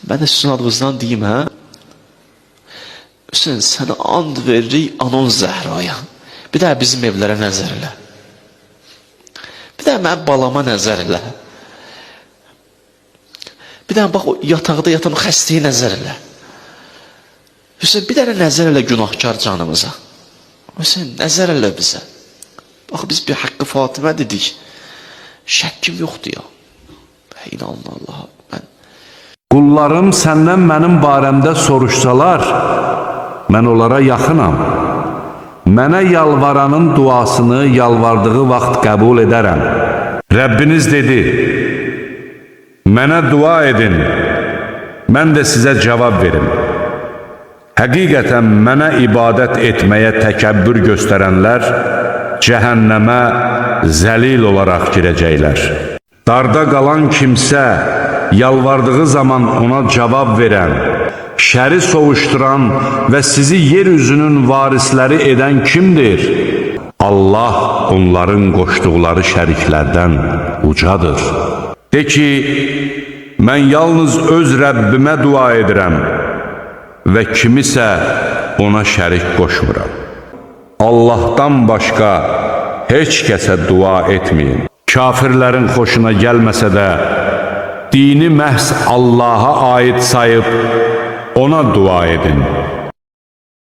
Mən də sizin adınızdan deyim, hə? Hüseyin, sənə and veririk Anon Zəhraya. Bir də bizim evlərə nəzər elə. Bir də mənim balama nəzər elə. Bir də bax, o yataqda yatan o xəstəyə nəzər elə. Hüseyin, bir dənə nəzər elə günahkar canımıza. Hüseyin, nəzər elə bizə. Bax, biz bir Haqqı Fatimə dedik. Şəkkim yoxdur ya. İnanın Allaha. Qullarım səndən mənim barəmdə soruşsalar, mən onlara yaxınam. Mənə yalvaranın duasını yalvardığı vaxt qəbul edərəm. Rəbbiniz dedi, mənə dua edin, mən də sizə cavab verim. Həqiqətən mənə ibadət etməyə təkəbbür göstərənlər cəhənnəmə zəlil olaraq girəcəklər. Darda qalan kimsə yalvardığı zaman ona cavab verən, şəri sovuşduran və sizi yeryüzünün varisləri edən kimdir? Allah onların qoşduqları şəriklərdən ucadır. De ki, mən yalnız öz Rəbbimə dua edirəm və kimisə ona şərik qoşmuram. Allahdan başqa heç kəsə dua etməyin. Kafirlərin xoşuna gəlməsə də, dini məhz Allaha aid sayıb ona dua edin.